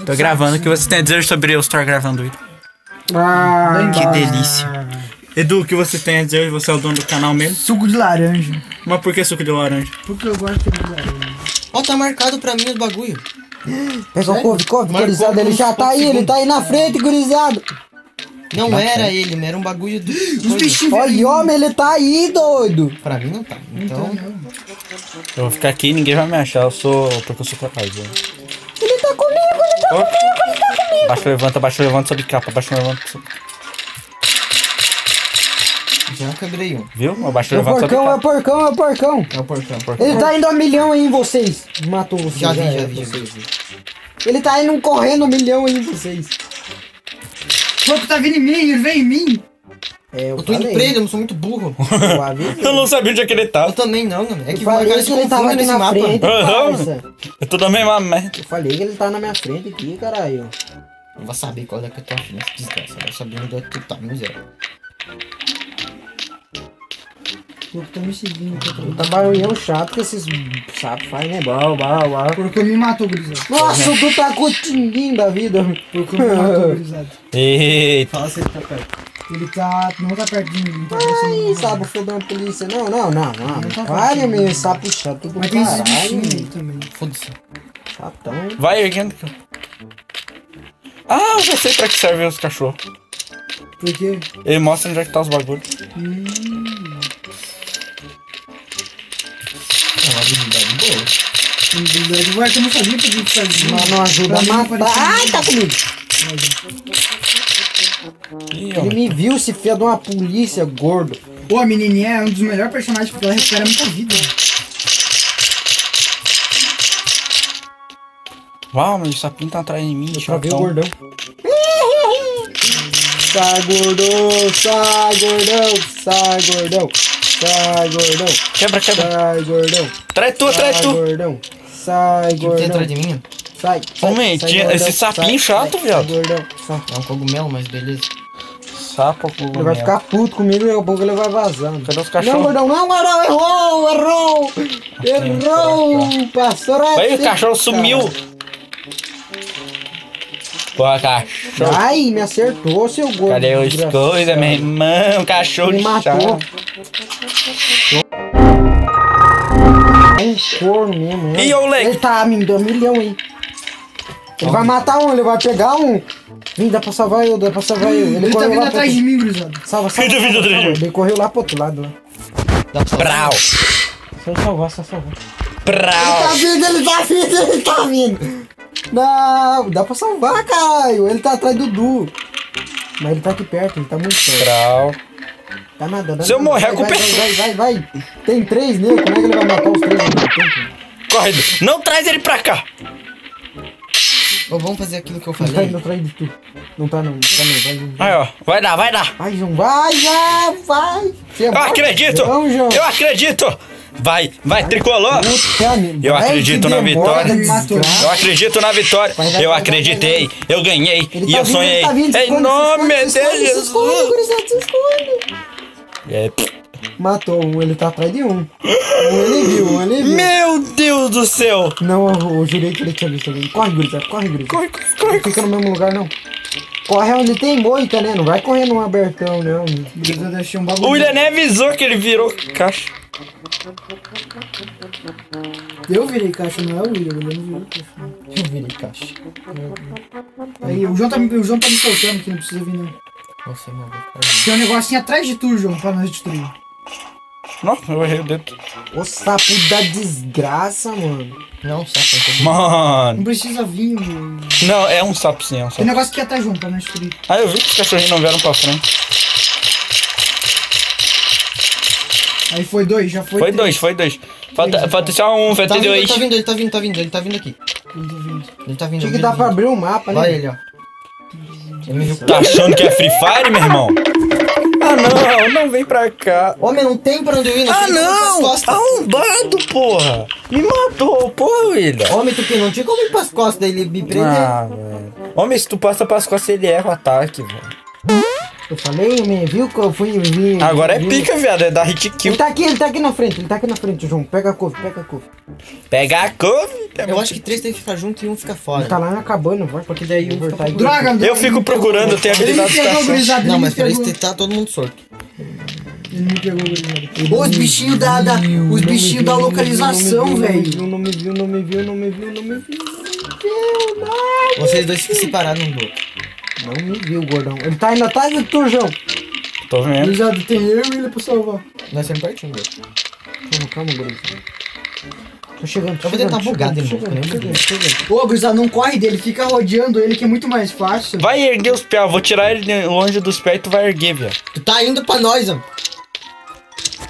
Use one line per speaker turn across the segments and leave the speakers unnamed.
Tô gravando. O que você tem a dizer sobre eu estar gravando isso? Que delícia. Edu, o que você tem a dizer? Você é o dono do canal mesmo?
Suco de laranja.
Mas por que suco de laranja?
Porque eu gosto de laranja.
Ó, tá marcado pra mim os bagulho.
Pega o couve, gurizada, ele já tá aí, ele tá aí na frente, gurizada.
Não era ele, era um bagulho do...
Os bichinhos.
Olha, homem, ele tá aí, doido.
Pra mim não tá, então...
Eu vou ficar aqui e ninguém vai me achar, porque eu sou capaz.
Ele tá comigo, ele tá comigo, ele tá comigo.
Baixo, levanta, sobe capa, baixo, levanta, sobe.
Já quebrei um.
Viu? Baixo,
É o
levanta, sobe
porcão, é o
capa.
porcão, é o porcão.
É o porcão.
Ele tá indo a milhão aí em vocês. Matou vocês.
Já vi.
Ele tá indo correndo 1 milhão aí em vocês.
O porco tá vindo em mim, ele vem em mim.
É,
Eu tô indo pra ele, eu não sou muito burro.
Eu não sabia onde é que ele
Eu
tava.
também não, mano. É que o
falei
cara
que
se
ele tava
confunde
aqui
nesse
na
mapa.
frente,
Aham.
parça.
Eu tô na mesma merda.
Eu falei que ele tá na minha frente aqui, caralho.
Não vai saber qual é que eu tô afim, essa desgraça. Vai saber onde é que tu tá, miséria.
O porco tá me seguindo.
Tá barulhão chato que esses sapos fazem, né? Bau.
O porco me matou, gurizada.
Nossa, tu tá com o tinguinho da vida.
O porco me matou, gurizada.
Eita.
Fala se ele tá perto.
Ele tá... não tá perto de mim, não tá aproximando.
Ai, sapo fodão a polícia. Não. Olha, meu sapo chato do
Mas tem esses
caralho.
bichinhos aí também.
Foda-se.
Chatão.
Vai erguendo. Ah, eu já sei pra que servem os cachorros.
Por quê?
Ele mostra onde é que tá os bagulhos.
É uma habilidade boa.
Agora que eu não sabia o que eu fazia.
Mas não ajuda a matar. Ai, tá comigo.
Ih,
Ele me viu, se fia de uma polícia, gordo.
Pô, a menininha é um dos melhores personagens porque ela recupera muita vida.
Uau, meu sapinho tá atrás de mim.
Pra ver o
chatão.
gordão. Sai, gordão, sai, gordão, sai, gordão, sai, gordão,
Quebra.
sai, gordão,
Trai tu.
sai, gordão, sai,
O que tem atrás
gordão,
de mim?
sai,
Homem, tinha esse sapinho chato, viado.
Sai, gordão, sai.
É um cogumelo, mas beleza.
Sapo,
Ele vai ficar puto comigo e daqui a pouco ele vai vazando.
Cadê os
Não,
cachorros?
gordão, errou, passou reto.
Aí o cachorro sumiu. Pô, cachorro.
Ai, me acertou, seu gordo.
Cadê os
desgraçado.
coisas, meu irmão? Cachorro
Me
de
matou.
chato.
É um corno mesmo.
Ih, ô, Leque.
Ele tá me dando 1 milhão, hein. Ele vai matar um, ele vai pegar um. Vem, dá pra salvar eu, Ele
Ele tá
correu
vindo
lá
atrás de mim, gurizada.
Salva.
Ele tá vindo atrás de mim.
Ele correu lá pro outro lado, lá.
Dá pra salvar?
Brau.
Só salvar.
Brau.
Ele tá vindo. Não, dá pra salvar, caralho. Ele tá atrás do Du. Mas ele tá aqui perto, ele tá muito perto.
Brau.
Tá nadando.
Se eu morrer, a culpa é
Vai. Tem 3 nele, como é que ele vai matar os 3 ao mesmo tempo?
Corre. Não traz ele pra cá.
Ô, vamos fazer aquilo que eu
Tá
falei.
indo atrás de tu. Não tá não, vai, João.
Aí, ó. Vai dar.
Vai, João, vai. Você é
Eu acredito.
Não, João.
Eu acredito. Vai, tricolor.
Puta,
Eu
vai,
acredito
que
na
demora,
vitória.
desgraça.
Eu acredito na vitória.
Vai,
Eu acreditei. Eu ganhei.
Ele
E
tá
eu
vindo,
sonhei.
ele tá vindo, se
Em
esconde,
nome
se
de
esconde, se esconde,
Jesus.
gurizada, se esconde.
É.
Matou um, ele tá atrás de um. Ele viu.
Meu Deus do céu.
Não, eu jurei que ele tinha visto alguém. Corre, gurizada, corre.
Corre.
Não fica no mesmo lugar, não. Corre onde tem moita, né? Não vai correr num abertão, não.
Gurizada, achei um
O
bagulho.
William nem avisou que ele virou caixa.
Eu virei caixa, não é o William não virou caixa.
Eu virei caixa.
Aí, o João tá me soltando aqui, não precisa vir não.
Nossa, mano.
Tem um negocinho atrás de tu, João, pra nós destruir.
Nossa, eu errei o dedo.
Ô sapo da desgraça, mano.
Não, sapo.
Mano.
Não precisa vir, meu.
Não, é um sapo sim, é um
Tem
sapo.
negócio aqui atrás, João, pra nós destruir.
Ah, eu vi que os cachorrinhos não vieram pra frente.
Aí foi 2, já foi.
Foi
3.
dois. Falta só um, falta dois.
Ele tá vindo aqui. Ele tá vindo.
Tinha que dar pra abrir o mapa, né?
Olha ele, ó. Ele me viu.
Tá achando que é Free Fire, meu irmão? Ah, não vem pra cá.
Homem, não tem pra onde eu ir,
Ah,
tem como ir pras
não!
costas.
Arrombado, porra! Me matou, porra, William.
Homem, tu que não tinha como ir pras costas, daí ele me prendeu.
Ah, velho. Homem, se tu passa pras costas, ele erra o ataque, velho.
Eu falei, me viu que eu fui...
Agora é pica, viado. É dar hit kill.
Ele tá aqui na frente, João. Pega a couve.
Pega a couve.
Eu acho que 3 tem que ficar junto e um fica fora.
Ele tá lá na cabana, vai. Porque daí um fica aí.
Droga,
Eu fico procurando, eu tenho habilidade de caçar.
Não, mas peraí, tá todo mundo sorto.
Ele me pegou, gurizada. Os bichinhos os bichinhos da localização, velho.
Não me viu.
Vocês dois ficam separados um do outro.
Não me viu, gordão. Ele tá indo atrás do Turjão.
Tô vendo.
Gurizada, tem eu e ele pra salvar.
Nós estamos pertinho do outro.
Calma, gordão. Tô chegando.
Eu vou tentar bugar de novo.
Ô, gurizada, não corre dele, fica rodeando ele que é muito mais fácil.
Vai erguer os pés, eu vou tirar ele longe dos pés e tu vai erguer, viado.
Tu tá indo pra nós, ó.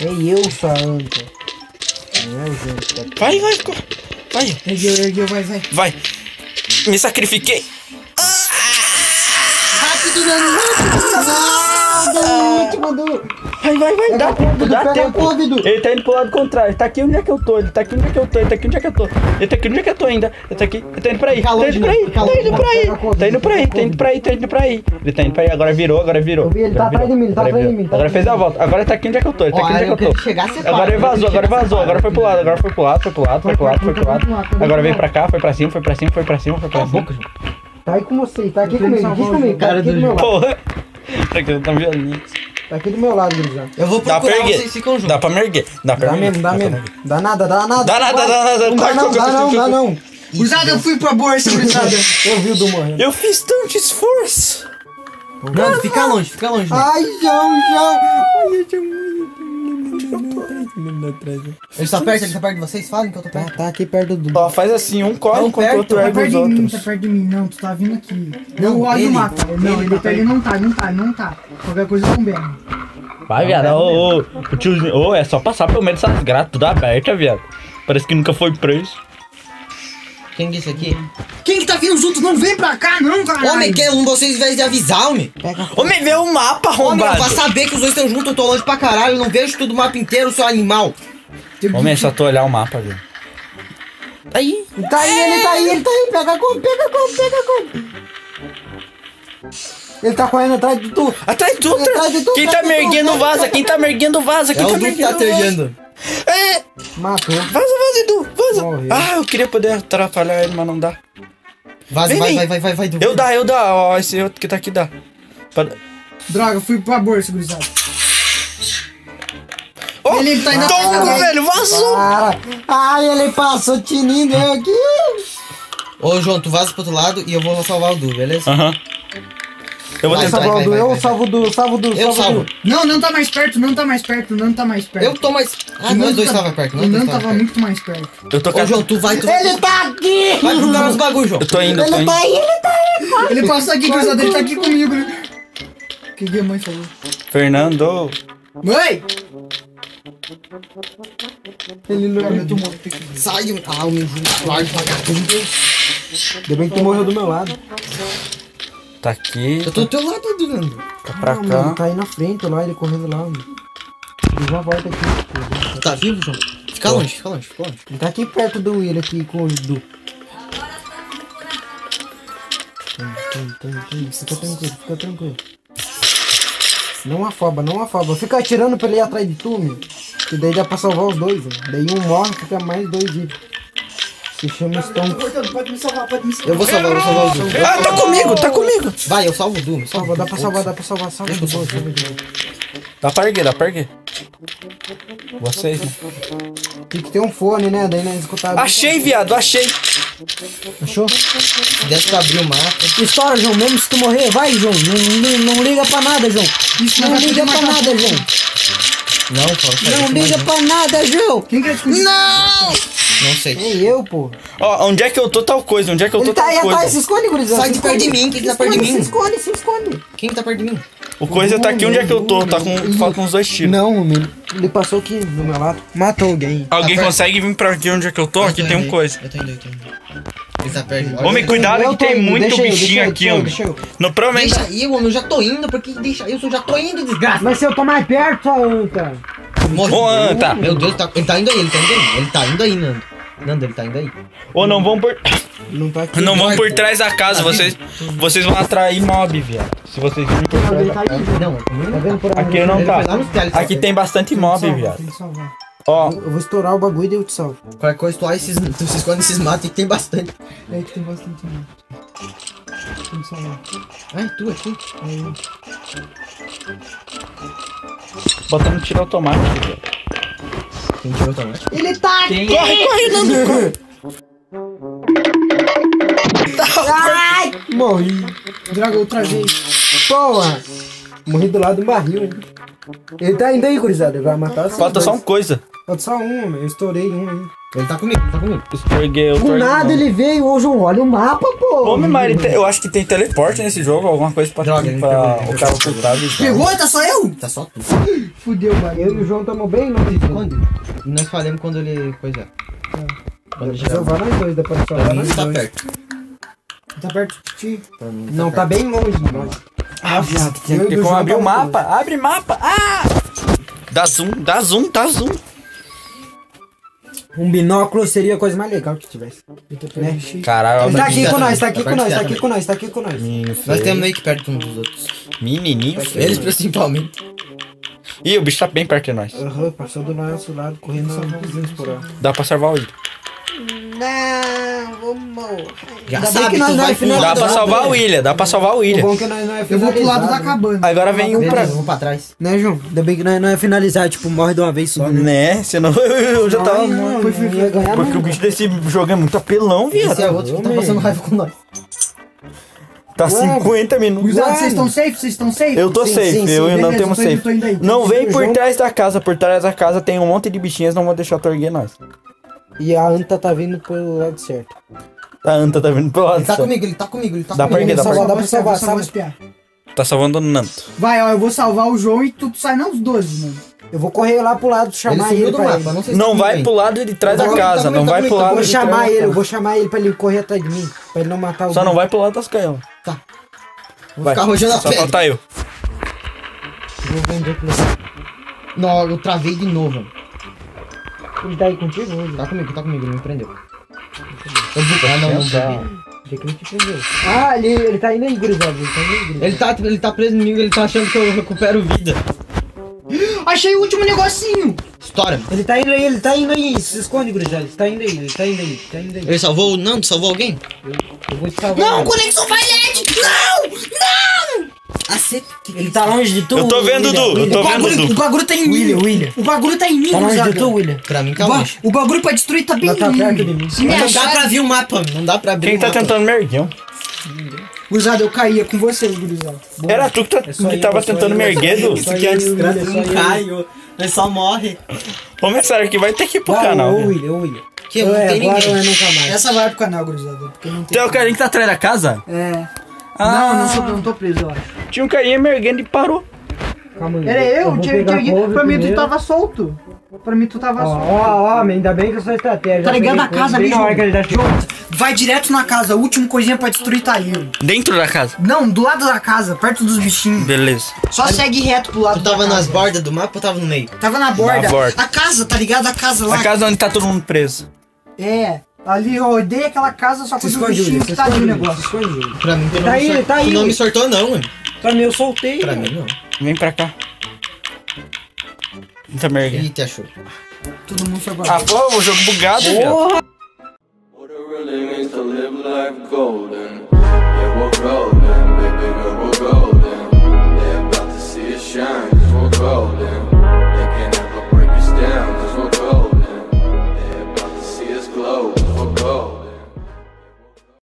É eu, sua anta. Não é o gente.
Vai. Vai.
Ergueu, vai.
Vai. Me sacrifiquei.
Rápido, Dano.
Mandou.
Vai. Dá tempo.
Edu.
Ele tá indo pro lado contrário. Ele tá aqui onde é que eu tô. Ele tá onde é que eu tô ainda. Ele tá indo pra aí. Tá indo pra aí. Ele tá indo pra aí. Agora virou.
Eu vi, ele tá atrás de mim,
Agora fez a volta. Agora tá aqui onde é que eu tô. Agora ele vazou. Agora foi pro lado. Agora veio pra cá, foi pra cima.
Tá aí com você, tá aqui comigo.
Cara do
meu lado.
Porra. Tá aqui, tá violento.
Tá aqui do meu lado, gurizada.
Eu vou
Dá pra
procurar,
erguer.
vocês ficam juntos.
Dá pra me erguer.
Dá mesmo. Dá nada.
Dá nada.
Dá não.
Gurizada, eu fui pra bolsa, gurizada.
Eu vi o do morrendo.
Eu fiz tanto esforço.
Não, fica longe.
Ai, João.
Ele tá perto de vocês? Falem que eu tô perto.
Tá aqui perto do...
Ó, faz assim, um corre
Tão
enquanto o
perto,
outro
Tá
ergue
perto
os
de mim,
outros.
tá perto de mim. Não, tu tá vindo aqui.
Não,
Não, olha
ele.
o mapa. Não, ele não tá. Qualquer coisa com bem.
Vai, viado. O tiozinho. É só passar pelo meio dessas gratas, tudo aberta, viado. Parece que nunca foi preso.
Quem disse aqui?
Quem que tá vindo? Os outros não vem pra cá, não, caralho.
Homem, que um de vocês, em vez de avisar, homem.
Homem, vê o mapa,
Homem,
arrombado.
vai saber que os dois estão juntos, eu tô longe pra caralho. Eu não vejo tudo o mapa inteiro, seu animal.
Homem, é só tu olhar o mapa, viu? Aí.
Ele tá aí. Pega a couve. Ele tá correndo atrás de tu.
Atrás de tu. Quem tá me erguendo vaza.
É o Du que tá tergendo.
É.
Matou.
Vaza, Edu. Vaza.
Morreu.
Ah, eu queria poder atrapalhar ele, mas não dá.
Vai, Du.
Eu dá. Ó, esse outro que tá aqui dá.
Droga, fui pra bolsa, gurizada.
Ó,
Ele tá indo
tongo, velho. Vazou.
Ai, ele passou tinindo eu aqui.
Ô, João, tu vaza pro outro lado e eu vou salvar o Du, beleza?
Aham. Eu vou
Vai,
tentar.
vai.
Eu salvo o Du.
Eu salvo.
Não tá mais perto.
Eu tô mais... Ah, nós dois tava perto.
O Nando tava muito mais perto.
Eu tô
Ô, João, tu vai...
Ele tá aqui.
Vai procurar os bagulho, João.
Eu tô indo.
Ele tá aí.
Ele passou aqui, gurizada, ele tá aqui comigo, né? O que a mãe falou?
Fernando.
Mãe!
Ele não...
Sai, o meu largo pra cá.
Ainda bem que tu morreu do meu lado.
Tá aqui.
Eu tô do teu lado, Nando.
Tá pra
Não, mano,
cá.
tá aí na frente lá, ele correndo lá, mano. Ele já volta aqui.
Tu tá vivo, João? Fica longe.
Ele tá aqui perto do Will, aqui com o Du. Fica tranquilo. Não afoba. Fica atirando pra ele ir atrás de tu, meu. Que daí dá pra salvar os dois, né? Daí um morre, fica mais dois vivos. Se chama Stone.
Pode me salvar.
Eu vou salvar o Du.
Ah, tá comigo.
Vai, eu salvo o Du.
Salva, dá pra salvar. Salva de boa.
Dá pra erguer. Vocês, né?
Tem que ter um fone, né? Daí não é escutado.
Achei, viado, achei.
Achou?
Se desse pra abrir o mapa.
Estoura, João. Mesmo se tu morrer, vai, João. Não liga pra nada, João. Não liga pra nada, João.
Não, fala.
Não liga pra nada, João.
Quem quer escolher?
Não sei.
É eu, pô.
Ó, onde é que eu tô tal coisa?
Ele tá aí, se esconde, gurizada.
Sai de perto de mim, quem que tá perto de mim?
Se esconde.
Quem que tá perto de mim?
O coisa tá aqui onde é que eu tô. Tá com. Falta uns 2 tiros.
Não, ele passou aqui do meu lado. Matou alguém.
Alguém
Tá perto.
consegue vir pra aqui onde é que eu tô? Aqui tem um coisa.
Eu tô indo. Ele tá perto. Olha,
Homem, cuidado
Eu
que
tô
tem
indo,
muito
deixa eu,
bichinho aqui, homem.
deixa eu.
No, provavelmente.
Deixa eu, mano, eu já tô indo, porque deixa eu já tô indo, desgraça.
Mas se eu tô mais perto, só anta.
Morre.
Ô, Anta.
Meu Deus, ele tá indo aí, Nando. Nando, ele tá indo aí.
Ou não vão por...
Não tá aqui.
Não vão por trás da casa, vocês vão atrair mob, viado. Se vocês virem por trás da casa.
Não,
Tá vendo por
Aqui não tá.
lá nos telhos.
Aqui tem bastante mob, viado.
Tem que salvar.
Ó,
Eu vou estourar o bagulho e eu te salvo.
Qualquer coisa, tu se esconde esses matos que tem bastante.
É que tem bastante gente. Tem que salvar.
Ai, tu aqui.
botando tiro automático, viado.
Quem tirou automático?
Ele tá aqui!
Corre, Nando!
Ai! Morri.
Droga, outra vez.
Porra! Morri do lado do barril, hein? Ele tá indo aí, gurizada. Ele vai matar vocês
Falta só
dois.
uma coisa.
Falta só um, eu estourei um aí.
Ele tá comigo, tá comigo.
Escorreguei o
Do nada ele veio, ô João, olha o mapa, pô!
Homem, mas eu acho que tem teleporte nesse jogo, alguma coisa pra,
Droga, ele
pra
pegou,
o cara ocultar.
Pegou? Tá só eu?
Tá só tu.
Fudeu, mano.
Eu e o João tamo bem, não?
Quando? Nós falamos quando ele... Coisa. Quando ele
Salvar nós dois, dá pra
Pra
salvar
mim
nós
ele tá
dois.
perto.
Tá perto de ti.
Pra mim ele
Não, tá
perto.
bem longe de nós.
Ah, viado,
Eu e
tem
o
como
João
abrir o
tamo
mapa. Abre mapa. Ah! Dá zoom, dá zoom, dá zoom.
Um binóculo seria a coisa mais legal que tivesse. Né?
Caralho,
Ele tá aqui
tá
com
também,
nós, tá aqui
tá
com nós, tá
perto
aqui
também.
com nós, tá aqui com nós.
Menininho
Nós
feio.
temos meio que perto uns dos outros.
Menininho feio.
Eles principalmente.
Ih, o bicho tá bem perto de nós.
Aham, passou do nosso lado, correndo a 200 por hora.
Dá pra salvar o William.
Não, vamos.
Já
Ainda bem
sabe,
que nós
tu
não
vai
é final.
Dá pra salvar o William, dá pra salvar o
O
William.
bom que nós não é
Eu vou pro lado da
finalizado, né?
cabana.
Agora vem um pra...
Beleza, vamos pra trás.
Né, João? Ainda bem que nós não é finalizar, tipo, morre de uma vez só, né?
Né? Senão eu já tava...
Ai, não, não ia ganhar
Porque o
nunca.
bicho desse jogo é muito apelão,
Esse é
viado.
outro que tá passando raiva com nós.
Tá 50 minutos.
Gurizada, vocês estão safe? Vocês estão safe?
Eu tô
Sim,
safe,
sim, sim,
eu não
beleza,
temos
tô indo,
safe.
tô indo aí.
Não vem por
João.
trás da casa, por trás da casa tem um monte de bichinhas, não vou deixar tu erguer nós.
E a Anta tá vindo pelo lado certo.
A Anta tá vindo pro lado.
Ele tá
só.
comigo, ele tá comigo, ele tá
Dá pra
comigo.
erguer, dá pra
Salvar,
erguer.
dá pra salvar,
Vou salvar
sabe?
os piá.
Tá salvando o Nanto.
Vai, ó, eu vou salvar o João e tu sai não os 12, mano.
Eu vou correr lá pro lado,
Ele
chamar
sumiu
ele
do
pra
mapa,
ele.
não sei se
Não
tá
vai
comigo
pro lado de trás
Tá
da
comigo, tá
casa,
comigo,
não
tá
vai
comigo,
pro
tá
lado
Eu vou
de
chamar
trás.
ele, eu vou chamar ele pra ele correr atrás de mim. Pra ele não matar o
Só não
João.
vai pro lado das caelas.
ainda. Tá. Vou ficar rojando a
Só
pedra.
falta eu.
Eu vou vender pra ele.
Não, eu travei de novo.
Ele tá aí contigo hoje?
Tá comigo, ele me prendeu. Eu buguei. Ah, não, não buguei.
Achei que ele te prendeu. Ah, ele tá indo aí, gurizada. Ele tá indo aí, gurizada.
Ele tá preso em mim, ele tá achando que eu recupero vida.
Achei o último negocinho.
Estoura.
Ele tá indo aí, ele tá indo aí. Se esconde, gurizada. Ele tá indo aí, ele tá indo aí, ele tá indo aí.
Ele salvou o Nando? Salvou alguém?
Eu vou te salvar.
Não,
ele.
conexão falhante! Não! Não!
Ele tá longe de tu.
Eu tô vendo,
William.
Dudu, eu tô
O
vendo,
bagulho, o
Dudu.
bagulho tá em mim.
William.
O bagulho tá em mim,
Tá longe
gurizada.
de tu, William.
Pra mim tá
O
longe.
o bagulho pra destruir tá bem
Mas tá
em
perto de
mim.
mim.
Se me
Mas não dá pra
achar...
ver o mapa, não dá pra abrir
Quem
o
tá
mapa.
tentando me erguer?
Gurizada, eu caía com vocês, gurizada.
Era tu que tava tentando me erguer, Du?
Isso aqui é desgraça, não cai.
Nós só morre.
Ô, Messara, que vai ter que ir pro
Vai,
canal.
ô
viu?
William, ô William.
Que não tem
agora
ninguém.
é nunca mais.
Essa vai pro canal, gurizada. Porque não tem...
Tem o carinha que tá atrás da casa?
É...
Ah.
Não tô preso, eu acho.
Tinha um carinha me erguendo e parou.
Calma aí.
Era eu,
vou
tinha
pegar
que...
couve
Pra mim tu
primeiro.
tava solto. Pra mim tu tava solto.
Ó, ainda bem que eu sou estratégia.
Tá ligado a casa ali,
bem na hora que ele dá
João? Vai direto na casa, a última coisinha pra destruir tá ali.
Dentro da casa.
Não, do lado da casa, perto dos bichinhos.
Beleza.
Só segue reto pro lado
Tu tava
da
nas
casa.
bordas do mapa ou tava no meio?
Tava na borda.
Na borda.
A casa, tá ligado? A casa lá.
A casa onde tá todo mundo preso.
É. Ali eu odeio aquela casa, só
Se
com os
esconde,
bichinhos
William. Se
que tá ali o
esconde,
negócio.
se esconde, William.
Pra mim, tu
Tá aí, tá aí.
Tu não me sortou não, mano.
Pra mim eu soltei.
Pra
mano.
mim não.
Vem pra cá. Tá me erguendo.
Ih, te achou.
Todo mundo foi
Ah,
embora.
pô, o jogo bugado, viado.
What it really means to live life golden.